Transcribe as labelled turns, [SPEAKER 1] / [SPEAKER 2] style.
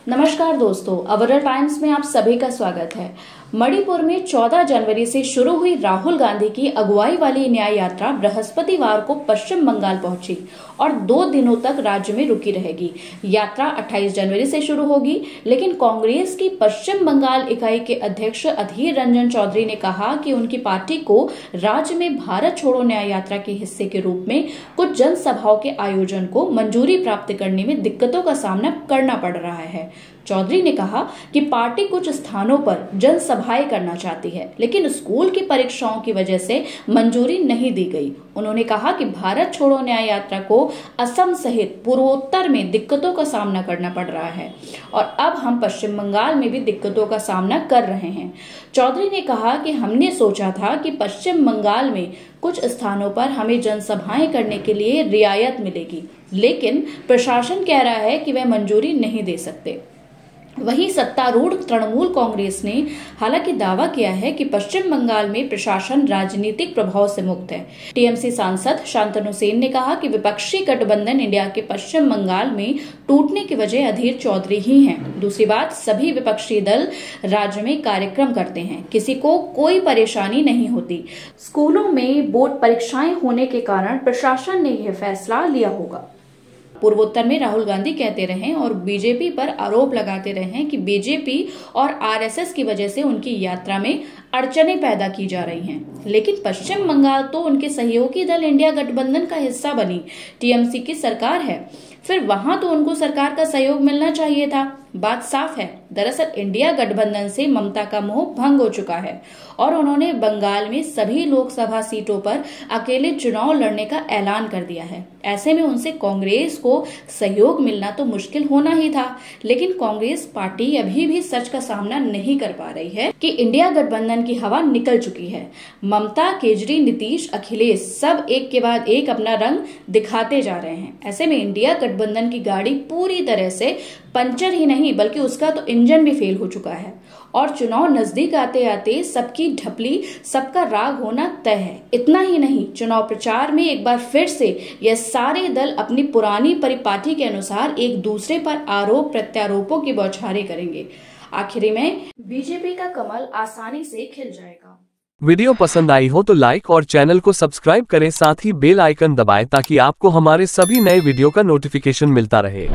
[SPEAKER 1] नमस्कार दोस्तों, अवरल टाइम्स में आप सभी का स्वागत है। मणिपुर में 14 जनवरी से शुरू हुई राहुल गांधी की अगुवाई वाली न्याय यात्रा बृहस्पतिवार को पश्चिम बंगाल पहुंची और 2 दिनों तक राज्य में रुकी रहेगी। यात्रा 28 जनवरी से शुरू होगी, लेकिन कांग्रेस की पश्चिम बंगाल इकाई के अध्यक्ष अधीर रंजन चौधरी ने कहा कि उनकी पार्टी को राज्य में भारत छोड़ो न्याय यात्रा के हिस्से के रूप में कुछ जनसभाओं के आयोजन को मंजूरी प्राप्त करने में दिक्कतों का सामना करना पड़ रहा है। चौधरी ने कहा कि पार्टी कुछ स्थानों पर जनसभाएं करना चाहती है, लेकिन स्कूल की परीक्षाओं की वजह से मंजूरी नहीं दी गई। उन्होंने कहा कि भारत छोड़ो न्याय यात्रा को असम सहित पूर्वोत्तर में दिक्कतों का सामना करना पड़ रहा है और अब हम पश्चिम बंगाल में भी दिक्कतों का सामना कर रहे हैं। चौधरी ने कहा कि हमने सोचा था कि पश्चिम बंगाल में कुछ स्थानों पर हमें जनसभाएं करने के लिए रियायत मिलेगी, लेकिन प्रशासन कह रहा है कि वह मंजूरी नहीं दे सकते। वहीं सत्तारूढ़ तृणमूल कांग्रेस ने हालांकि दावा किया है कि पश्चिम बंगाल में प्रशासन राजनीतिक प्रभाव से मुक्त है। टीएमसी सांसद शांतनु सेन ने कहा कि विपक्षी गठबंधन इंडिया के पश्चिम बंगाल में टूटने की वजह अधीर चौधरी ही हैं। दूसरी बात, सभी विपक्षी दल राज्य में कार्यक्रम करते हैं, किसी को कोई परेशानी नहीं होती। स्कूलों में बोर्ड परीक्षाएं होने के कारण प्रशासन ने यह फैसला लिया होगा। पूर्वोत्तर में राहुल गांधी कहते रहे और बीजेपी पर आरोप लगाते रहे कि बीजेपी और आरएसएस की वजह से उनकी यात्रा में अड़चनें पैदा की जा रही हैं। लेकिन पश्चिम बंगाल तो उनके सहयोगी दल इंडिया गठबंधन का हिस्सा बनी टीएमसी की सरकार है, फिर वहां तो उनको सरकार का सहयोग मिलना चाहिए था। बात साफ है, दरअसल इंडिया गठबंधन से ममता का मोह भंग हो चुका है और उन्होंने बंगाल में सभी लोकसभा सीटों पर अकेले चुनाव लड़ने का ऐलान कर दिया है। ऐसे में उनसे कांग्रेस को सहयोग मिलना तो मुश्किल होना ही था, लेकिन कांग्रेस पार्टी अभी भी सच का सामना नहीं कर पा रही है कि इंडिया गठबंधन की हवा निकल चुकी है। ममता, केजरी, नीतीश, अखिलेश सब एक के बाद एक अपना रंग दिखाते जा रहे हैं। ऐसे में इंडिया गठबंधन की गाड़ी पूरी तरह से पंचर ही नहीं बल्कि उसका तो इंजन भी फेल हो चुका है और चुनाव नजदीक आते आते सबकी ढपली, सबका राग होना तय है। इतना ही नहीं, चुनाव प्रचार में एक बार फिर से यह सारे दल अपनी पुरानी परिपाटी के अनुसार एक दूसरे पर आरोप प्रत्यारोपों की बौछारें करेंगे। आखिरी में बीजेपी का कमल आसानी से खिल जाएगा।
[SPEAKER 2] वीडियो पसंद आई हो तो लाइक और चैनल को सब्सक्राइब करें, साथ ही बेल आइकन दबाएं ताकि आपको हमारे सभी नए वीडियो का नोटिफिकेशन मिलता रहे।